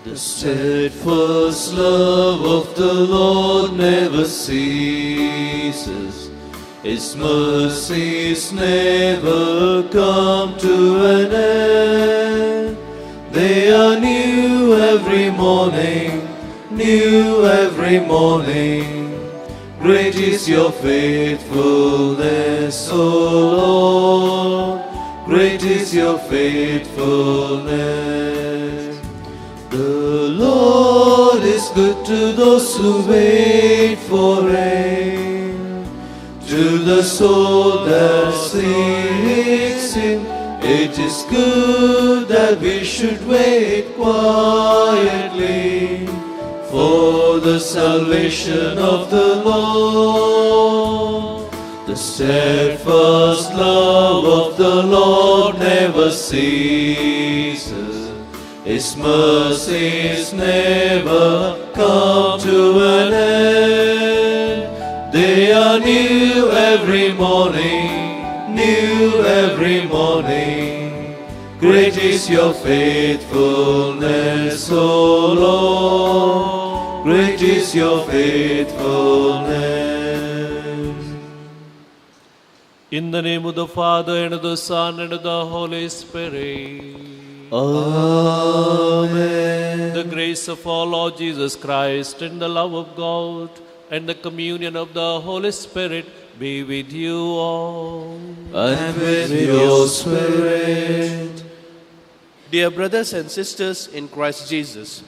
The steadfast love of the Lord never ceases. His mercies never come to an end. They are new every morning, new every morning. Great is your faithfulness, O Lord. Great is your faithfulness. The Lord is good to those who wait for rain, to the soul that seeks Him. It is good that we should wait quietly for the salvation of the Lord. The steadfast love of the Lord never ceases. His mercies never come to an end. They are new every morning, new every morning. Great is your faithfulness, O Lord. Great is your faithfulness. In the name of the Father, and of the Son, and of the Holy Spirit. Amen. The grace of our Lord Jesus Christ, and the love of God, and the communion of the Holy Spirit be with you all. And with your spirit. Dear brothers and sisters in Christ Jesus,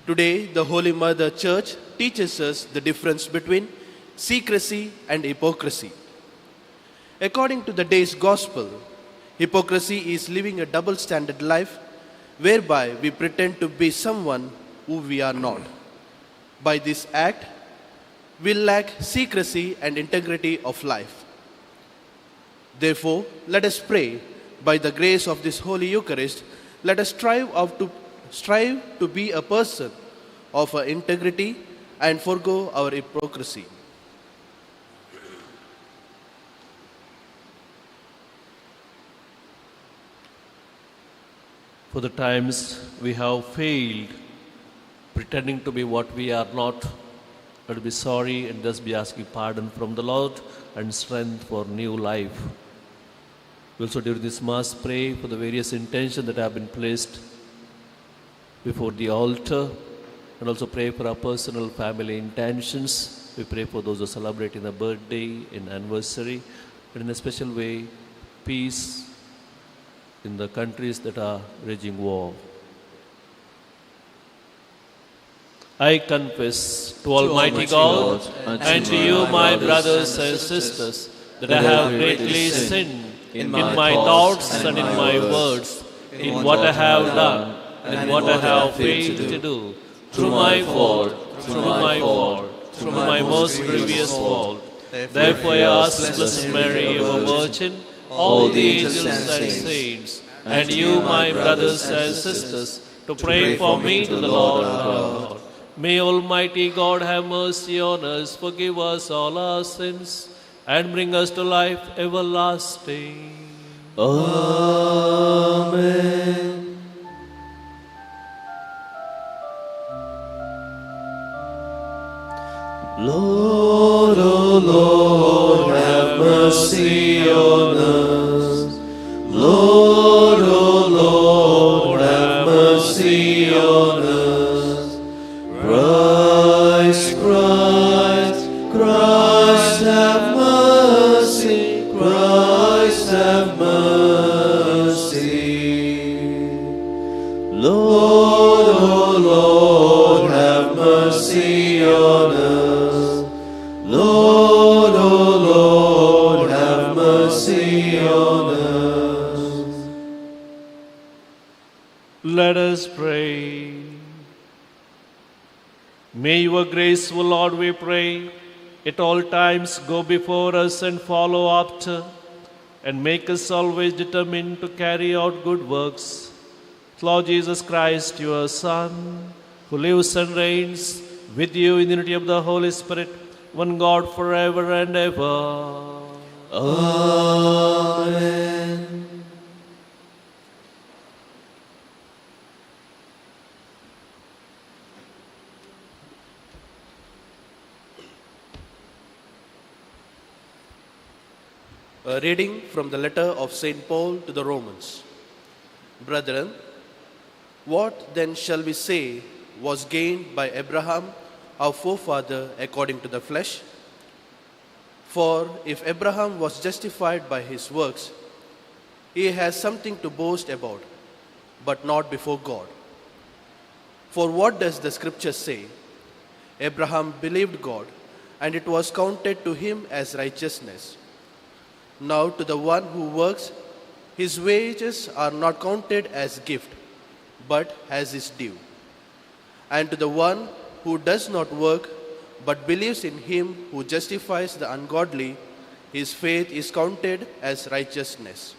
today the Holy Mother Church teaches us the difference between secrecy and hypocrisy. According to the day's gospel, hypocrisy is living a double-standard life whereby we pretend to be someone who we are not. By this act, we lack secrecy and integrity of life. Therefore, let us pray, by the grace of this Holy Eucharist, let us strive to be a person of integrity and forego our hypocrisy. For the times we have failed, pretending to be what we are not, let us be sorry and just be asking pardon from the Lord and strength for new life. We also during this Mass pray for the various intentions that have been placed before the altar, and also pray for our personal family intentions. We pray for those who are celebrating a birthday and anniversary, and in a special way, peace in the countries that are raging war. I confess to Almighty God and to you, my brothers and sisters, that I have greatly sinned in my thoughts and in my words, in what I have done and in what I have failed to do, through my fault, through my most grievous fault. Therefore I ask Blessed Mary, ever Virgin, all the angels and saints, and you, my brothers and sisters, to pray for me to the Lord our God. May Almighty God have mercy on us, forgive us all our sins, and bring us to life everlasting. Amen. Lord, O Lord, have mercy on us. Lord, O Lord, have mercy on us. Christ, Christ, Christ, have mercy. Christ, have mercy. Lord, O Lord, have mercy on us. Lord, O Lord, have mercy on us. Let us pray. May your grace, O Lord, we pray, at all times go before us and follow after, and make us always determined to carry out good works. Lord Jesus Christ, your Son, who lives and reigns with you in the unity of the Holy Spirit, one God forever and ever. Amen. A reading from the letter of St. Paul to the Romans. Brethren, what then shall we say was gained by Abraham, our forefather, according to the flesh? For if Abraham was justified by his works, he has something to boast about, but not before God. For what does the scripture say? Abraham believed God, and it was counted to him as righteousness. Now to the one who works, his wages are not counted as gift, but as his due. And to the one who does not work, but believes in him who justifies the ungodly, his faith is counted as righteousness.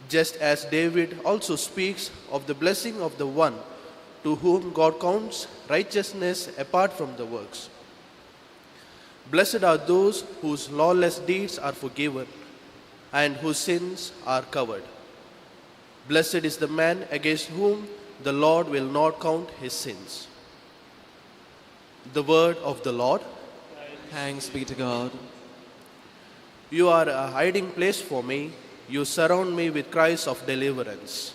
Just as David also speaks of the blessing of the one to whom God counts righteousness apart from the works. Blessed are those whose lawless deeds are forgiven and whose sins are covered. Blessed is the man against whom the Lord will not count his sins. The word of the Lord. Thanks be to God. You are a hiding place for me. You surround me with cries of deliverance.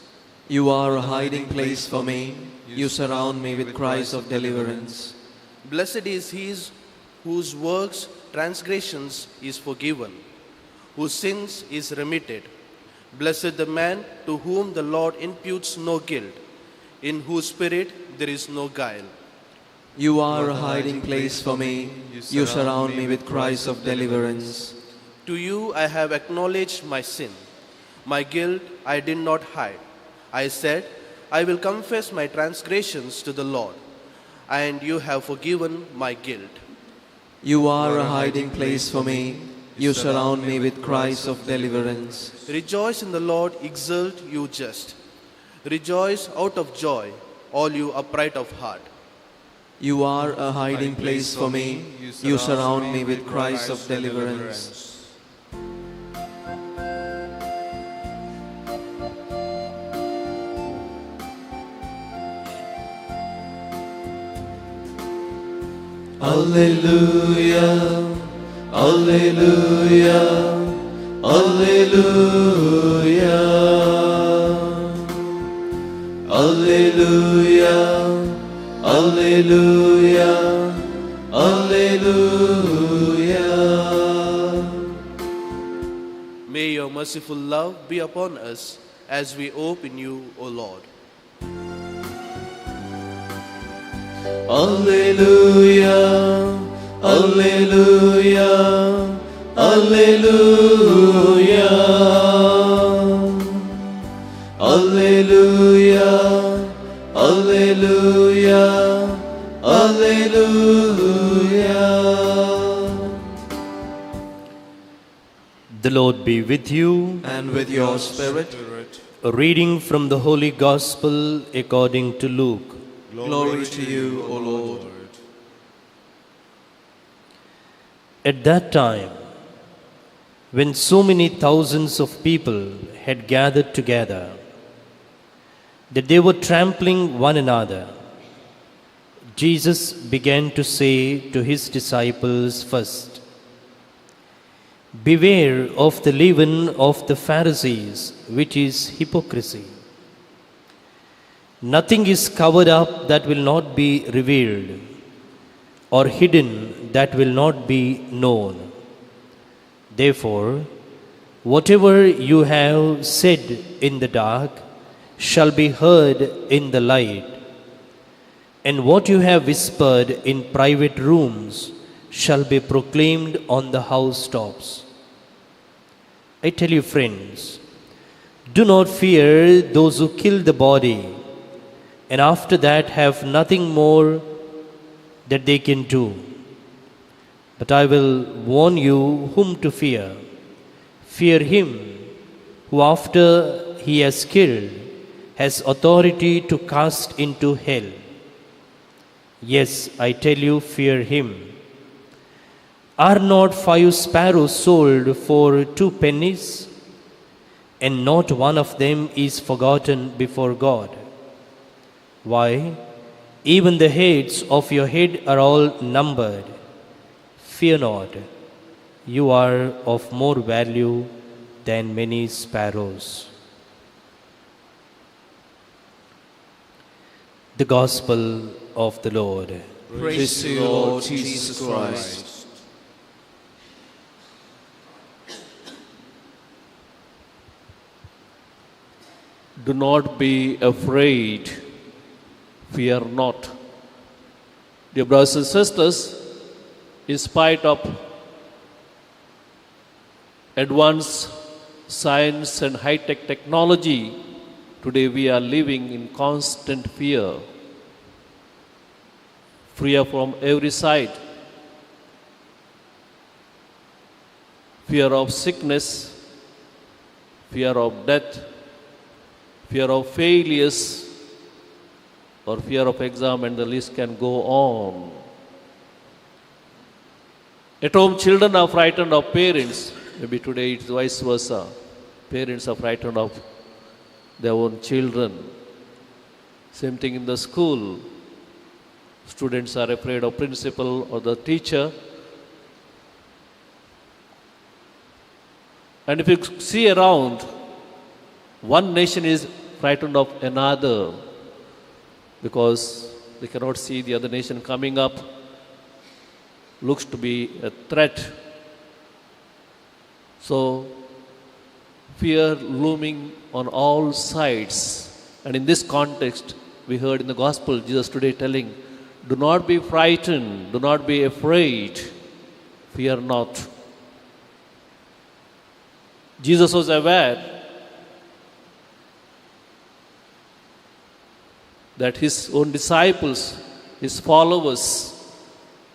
You are a hiding place for me. You surround me with cries of deliverance. Blessed is he whose works transgressions is forgiven, whose sins is remitted. Blessed the man to whom the Lord imputes no guilt, in whose spirit there is no guile. You are a hiding place for me. You surround me with cries of deliverance. To you I have acknowledged my sin. My guilt I did not hide. I said, I will confess my transgressions to the Lord, and you have forgiven my guilt. You are a hiding place for me. You surround me with cries of deliverance. Rejoice in the Lord, exult, you just. Rejoice out of joy, all you upright of heart. You are a hiding place for me. You surround me with cries of deliverance. Alleluia, Alleluia, Alleluia, Alleluia, Alleluia, Alleluia. May your merciful love be upon us as we hope in you, O Lord. Alleluia, Alleluia, Alleluia, Alleluia, Alleluia, Alleluia. The Lord be with you. And with your spirit. A reading from the Holy Gospel according to Luke. Glory to you, O Lord. At that time, when so many thousands of people had gathered together, that they were trampling one another, Jesus began to say to his disciples first, "Beware of the leaven of the Pharisees, which is hypocrisy. Nothing is covered up that will not be revealed, or hidden that will not be known. Therefore, whatever you have said in the dark shall be heard in the light, and what you have whispered in private rooms shall be proclaimed on the housetops. I tell you, friends, do not fear those who kill the body, and after that have nothing more that they can do. But I will warn you whom to fear. Fear him who, after he has killed, has authority to cast into hell. Yes, I tell you, fear him. Are not 5 sparrows sold for 2 pennies? And not one of them is forgotten before God. Why, even the hairs of your head are all numbered. Fear not. You are of more value than many sparrows. The Gospel of the Lord. Praise to you, Lord Jesus Christ. Do not be afraid, fear not. Dear brothers and sisters, in spite of advanced science and high-tech technology, today we are living in constant fear. Fear from every side. Fear of sickness, fear of death, fear of failures, or fear of exam, and the list can go on. At home, children are frightened of parents. Maybe today it's vice versa. Parents are frightened of their own children. Same thing in the school. Students are afraid of principal or the teacher. And if you see around, one nation is frightened of another because they cannot see the other nation coming up. Looks to be a threat. So, fear looming on all sides. And in this context, we heard in the Gospel, Jesus today telling, do not be frightened, do not be afraid, fear not. Jesus was aware that his own disciples, his followers,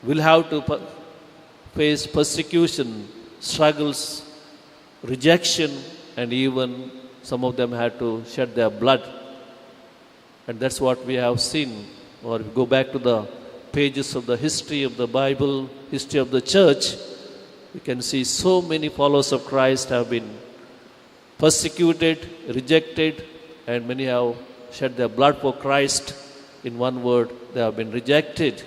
will have to face persecution, struggles, rejection, and even some of them had to shed their blood. And that's what we have seen. Or if you go back to the pages of the history of the Bible, history of the church, you can see so many followers of Christ have been persecuted, rejected, and many have shed their blood for Christ. In one word, they have been rejected,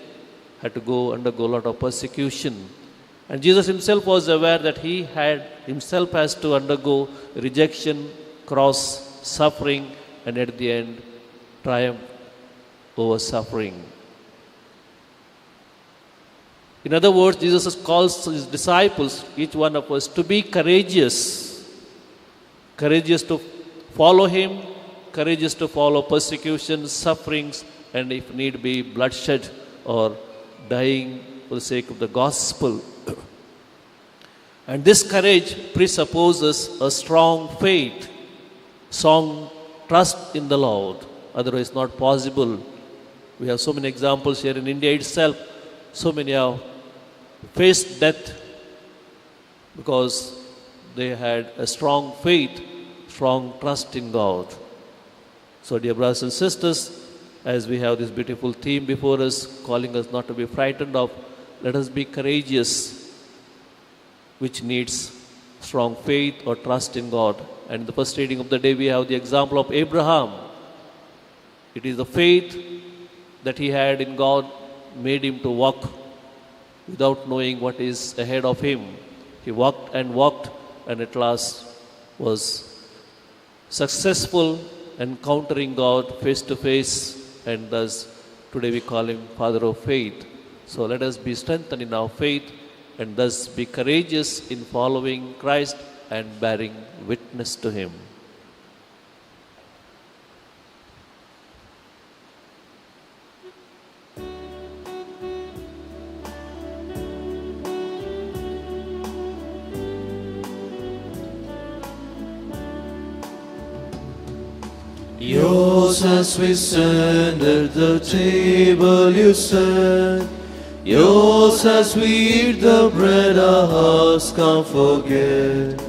had to undergo a lot of persecution. And Jesus himself was aware that he himself has to undergo rejection, cross, suffering, and at the end, triumph over suffering. In other words, Jesus calls his disciples, each one of us, to be courageous. Courageous to follow him, courageous to follow persecution, sufferings, and if need be, bloodshed or dying for the sake of the gospel. And this courage presupposes a strong faith, strong trust in the Lord. Otherwise, not possible. We have so many examples here in India itself. So many have faced death because they had a strong faith, strong trust in God. So, dear brothers and sisters, as we have this beautiful theme before us, calling us not to be frightened of, let us be courageous, which needs strong faith or trust in God. And in the first reading of the day, we have the example of Abraham. It is the faith that he had in God made him to walk without knowing what is ahead of him. He walked, and at last was successful encountering God face to face, and thus today we call him Father of Faith. So let us be strengthened in our faith and thus be courageous in following Christ and bearing witness to him. Yours as we stand at the table you stand. Yours as we eat the bread our hearts can't forget.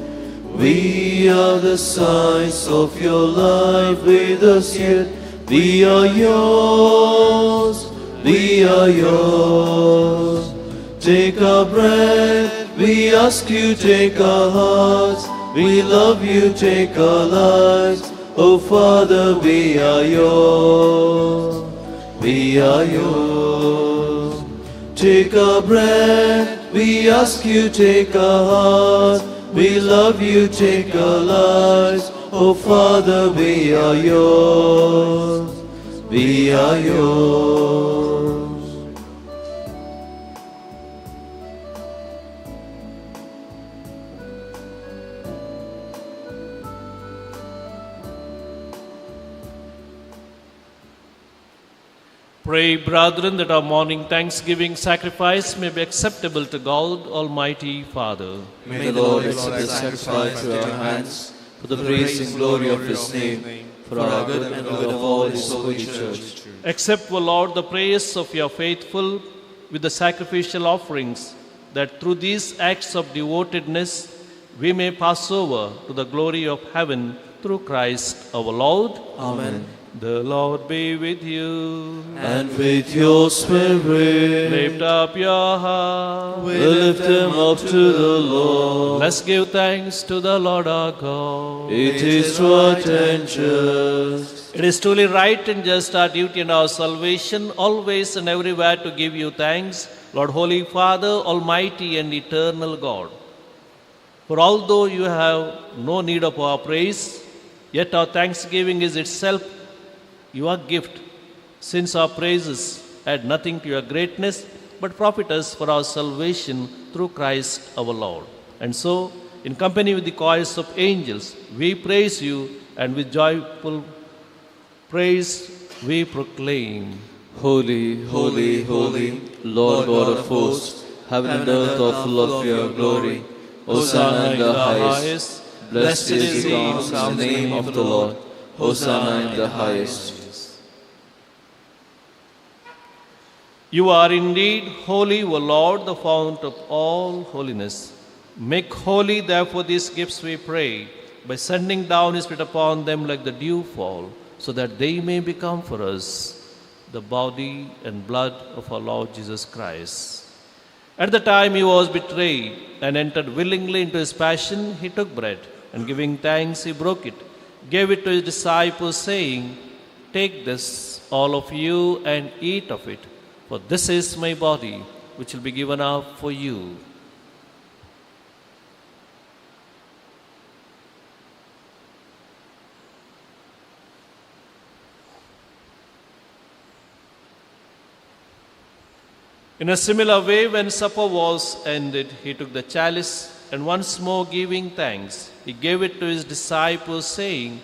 We are the signs of your life with us yet. We are yours, we are yours. Take our bread, we ask you take our hearts. We love you, take our lives. Oh Father, we are yours, we are yours. Take our breath, we ask you, take our heart. We love you, take our lives. Oh Father, we are yours. We are yours. Pray, brethren, that our morning thanksgiving sacrifice may be acceptable to God, Almighty Father. May the Lord accept the sacrifice to our hands for the praise and glory of His name, for our good and the good of all His holy church. Accept, O Lord, the prayers of your faithful with the sacrificial offerings, that through these acts of devotedness we may pass over to the glory of heaven through Christ our Lord. Amen. The Lord be with you. And with your spirit, Lift up your heart. we lift them up to the Lord. Let's give thanks to the Lord our God. It is right and just. It is truly right and just, our duty and our salvation, always and everywhere to give you thanks, Lord, Holy Father, Almighty and eternal God. For although you have no need of our praise, yet our thanksgiving is itself your gift, since our praises add nothing to your greatness, but profit us for our salvation through Christ our Lord. And so, in company with the choirs of angels, we praise you, and with joyful praise we proclaim. Holy, holy, holy, Lord God of hosts, heaven and earth are full of your glory. Hosanna in the highest. Blessed is he who comes in the name of the Lord. Hosanna in the highest. You are indeed holy, O Lord, the fount of all holiness. Make holy, therefore, these gifts, we pray, by sending down His Spirit upon them like the dewfall, so that they may become for us the body and blood of our Lord Jesus Christ. At the time He was betrayed and entered willingly into His passion, He took bread, and giving thanks, He broke it, gave it to His disciples, saying, "Take this, all of you, and eat of it. For this is my body, which will be given up for you." In a similar way, when supper was ended, He took the chalice, and once more giving thanks, He gave it to His disciples, saying,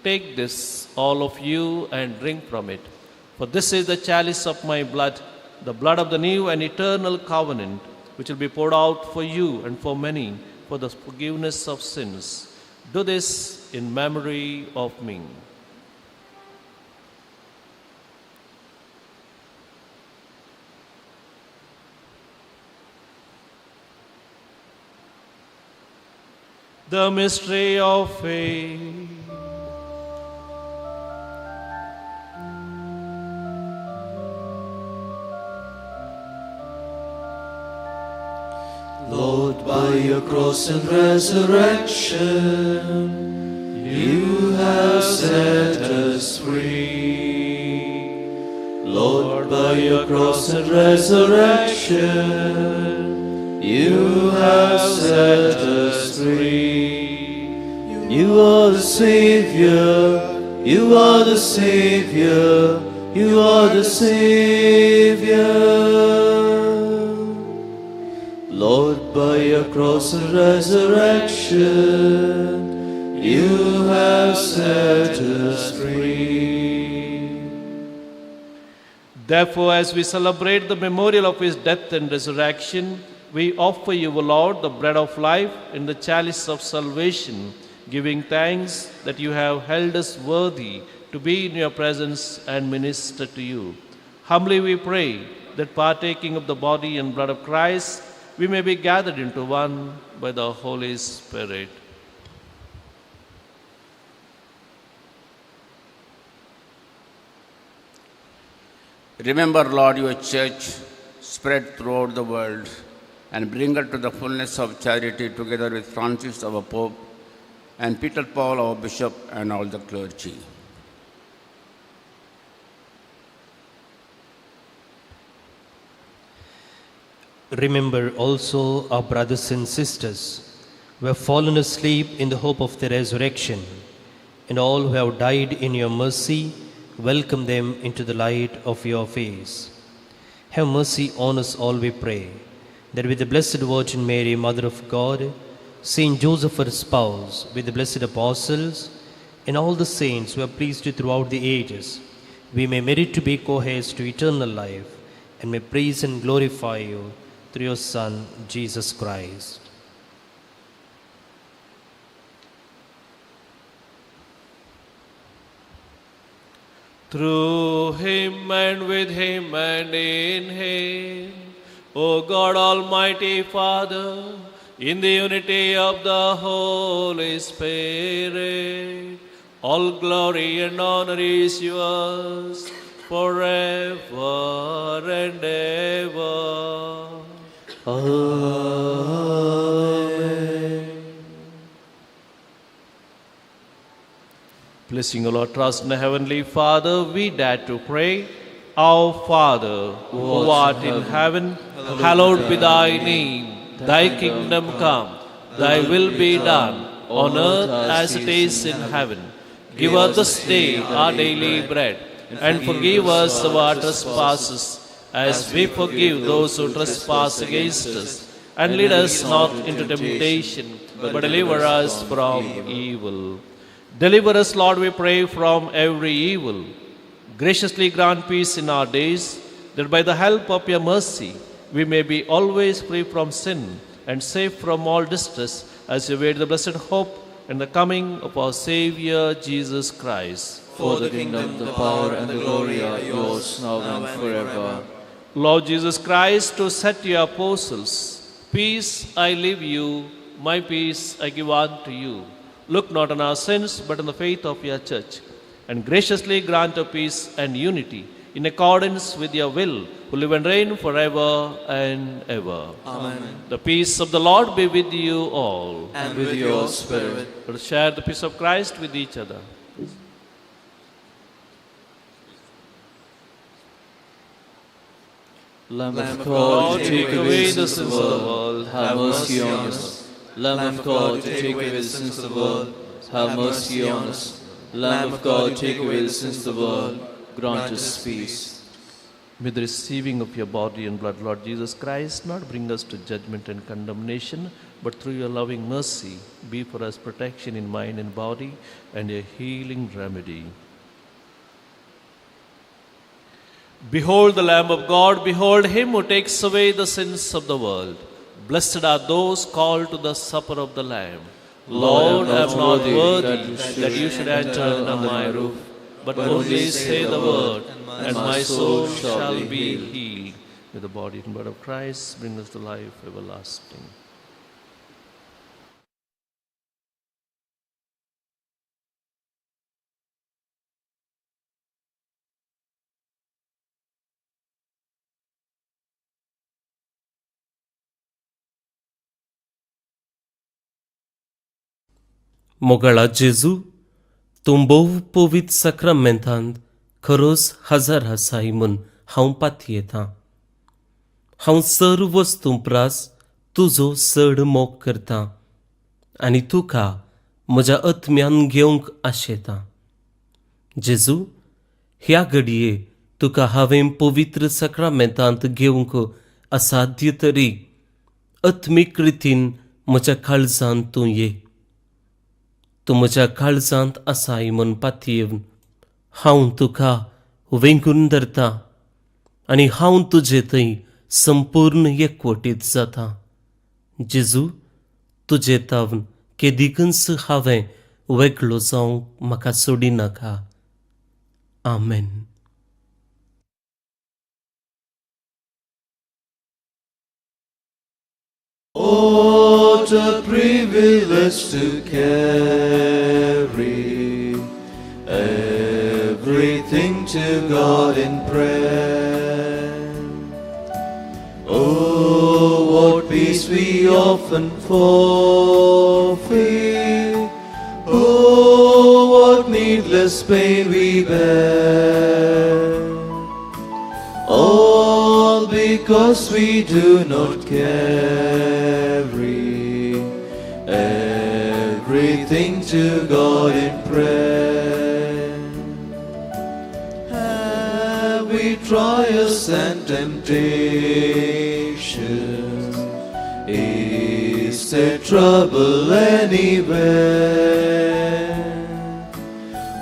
"Take this, all of you, and drink from it. For this is the chalice of my blood, the blood of the new and eternal covenant, which will be poured out for you and for many for the forgiveness of sins. Do this in memory of me." The mystery of faith. Lord, by your cross and resurrection, you have set us free. Lord, by your cross and resurrection, you have set us free. You are the Savior, you are the Savior, you are the Savior. Lord, by your cross and resurrection, you have set us free. Therefore, as we celebrate the memorial of His death and resurrection, we offer you, O Lord, the bread of life and the chalice of salvation, giving thanks that you have held us worthy to be in your presence and minister to you. Humbly we pray that, partaking of the body and blood of Christ, we may be gathered into one by the Holy Spirit. Remember, Lord, your church spread throughout the world, and bring her to the fullness of charity, together with Francis, our Pope, and Peter Paul, our Bishop, and all the clergy. Remember also our brothers and sisters who have fallen asleep in the hope of the resurrection, and all who have died in your mercy, welcome them into the light of your face. Have mercy on us all, we pray, that with the Blessed Virgin Mary, Mother of God, Saint Joseph, her spouse, with the blessed apostles, and all the saints who have pleased you throughout the ages, we may merit to be co-heirs to eternal life, and may praise and glorify you through your Son, Jesus Christ. Through him and with him and in him, O God Almighty Father, in the unity of the Holy Spirit, all glory and honor is yours forever and ever. Amen. Blessing the Lord, trust in the Heavenly Father, we dare to pray. Our Father, who art in heaven, hallowed be thy name. Thy kingdom come, thy will be done, on earth as it is in heaven. Give us this day our daily bread, and forgive us our trespasses, as we forgive those who trespass against us. And lead us not into temptation, but deliver us from evil. Deliver us, Lord, we pray, from every evil. Graciously grant peace in our days, that by the help of your mercy we may be always free from sin and safe from all distress, as we await the blessed hope and the coming of our Saviour Jesus Christ. For the kingdom, the power, and the glory are yours, now and forever. Lord Jesus Christ, to set your apostles, peace I leave you, my peace I give unto you. Look not on our sins, but on the faith of your church, and graciously grant a peace and unity, in accordance with your will, who live and reign forever and ever. Amen. The peace of the Lord be with you all. And with your spirit. Let us share the peace of Christ with each other. Lamb of Lord, God, take away the sins of the world. have mercy on us. Lamb of God, take away the sins of the world, have mercy on us. Lamb of God, take away the sins of the world, grant us peace. May the receiving of your body and blood, Lord Jesus Christ, not bring us to judgment and condemnation, but through your loving mercy, be for us protection in mind and body, and a healing remedy. Behold the Lamb of God, behold him who takes away the sins of the world. Blessed are those called to the supper of the Lamb. Lord, I am not worthy that you should enter under my roof, but only say the word, and my soul shall be healed. May the body and blood of Christ bring us to life everlasting. मोगळा जेजू, तूं भोव पवित्र सक्रामेंतांत खरोच हजर आसाय म्हूण हांव पातयेतां. हांव सर्व वस्तू प्रास तुजो चड मोग करतां आनी तुका म्हज्या आत्म्यान घेवंक आशेतां. जेजू, ह्या घडये तुका हांवें पवित्र सक्रामेंतांत घेवंक असाध्य तरी आत्मीक रितीन म्हज्या काळजांत तूं ये. तूं म्हज्या काळजांत आसाय म्हूण पातयेवन हांव तुका वेंगून धरतां आनी हांव तुजे थंय संपूर्ण एकवटीत जातां. जेजू, तुजे तावन केदीकच हांवें वेगळो जावंक म्हाका सोडिनाका. आमेन. What a privilege to carry everything to God in prayer. Oh, what peace we often forfeit. Oh, what needless pain we bear. All because because we do not carry everything to God in prayer. Have we trials and temptations? Is there trouble anywhere?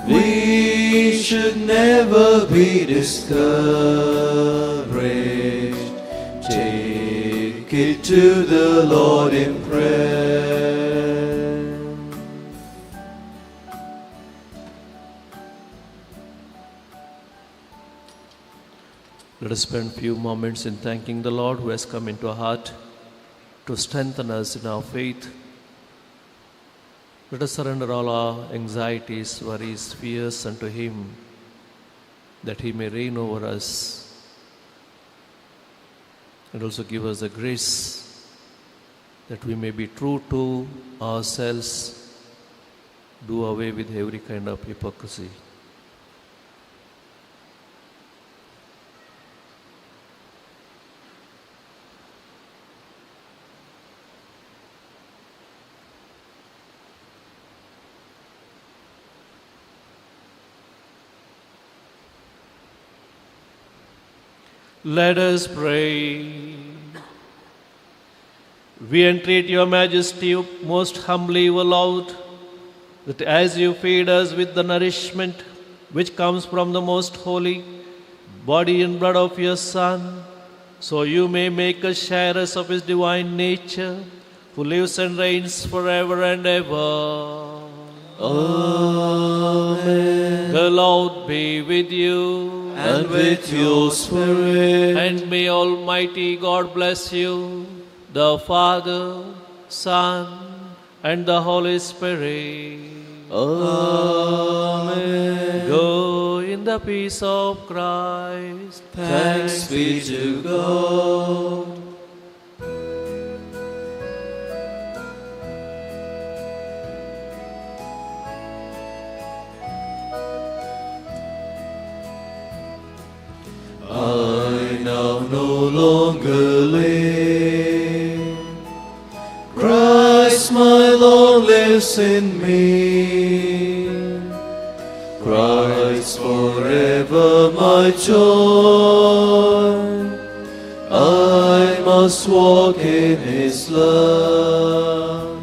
We should never be discouraged. Take it to the Lord in prayer. Let us spend a few moments in thanking the Lord who has come into our heart to strengthen us in our faith. Let us surrender all our anxieties, worries, fears unto Him, that He may reign over us and also give us the grace that we may be true to ourselves, do away with every kind of hypocrisy. Let us pray. We entreat your majesty most humbly, O Lord, that as you feed us with the nourishment which comes from the most holy body and blood of your Son, so you may make us sharers of his divine nature, who lives and reigns forever and ever. Amen. The Lord be with you. And with your spirit. And may Almighty God bless you, the Father, Son, and the Holy Spirit. Amen. Go in the peace of Christ. Thanks be to God. I now no longer live. Christ my Lord lives in me. Christ forever my joy. I must walk in His love.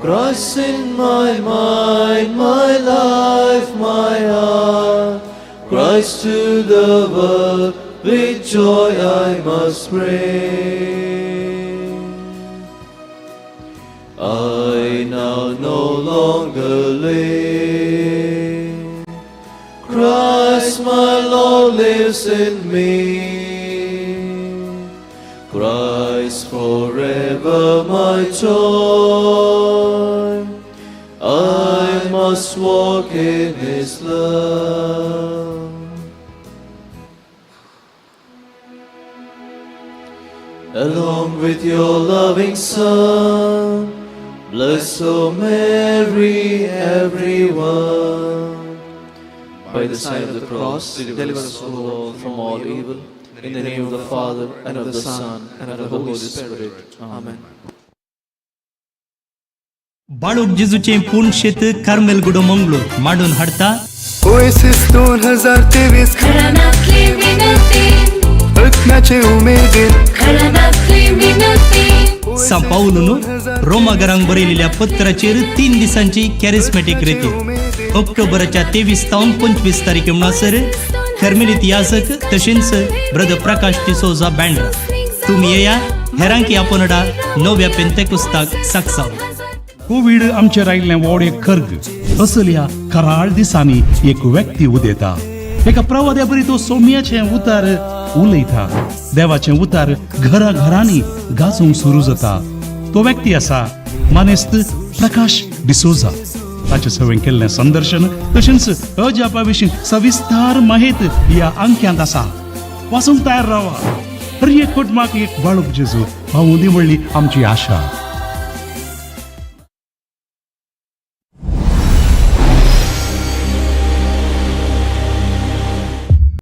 Christ in my mind, my life, my heart. Christ to the world, with joy I must bring. I now no longer live. Christ my Lord lives in me. Christ forever my joy. I must walk in His love. Along with your loving Son, bless, O Mary, everyone. By the sign of the cross, deliver us, O Lord, from all evil. In the name of the Father, and of the Son, and of the Holy Spirit. Amen. बाळोक जेजूचे पूर्ण शेत Carmel गुडो Mangalore माडून हाडता oasis 2023 घराण्यातली विनंती ऐकण्याचे उमेदीन घराण्यातली विनंती सांपावलून रोमागरांक बरयलेल्या पत्राचेर 3 दिसांची कॅरिस्मॅटिक रेती ऑक्टोबराच्या 23 तावन 25 तारीख म्हणसर कार्मेलित याजक तशेंच ब्रदर प्रकाश डिसोजा बँड्रा तुम्ही येया हेरांकी आपणडा नव्या पेंतेकुस्ताक साक्षाव कोविड आमचे रायल्ले व्हड एक खर्ग असल्या कराळ दिसांनी एक व्यक्ती उदेता एका प्रवाद्या बरी तो सौम्याचे उतार उलयता देवाचे उतार घरा घरांनी गाजूंक सुरू जाता तो व्यक्ती आसा मानेस्त प्रकाश डिसोजा ताचे सवें केल्लें संदर्शन तशेंच अजापा विशीं सविस्तार माहिती ह्या अंक्यांत आसा वाचूंक तयार रावा हर एक कुटुंबाक एक बाळूक जेजू हांव दी म्हणली आमची आशा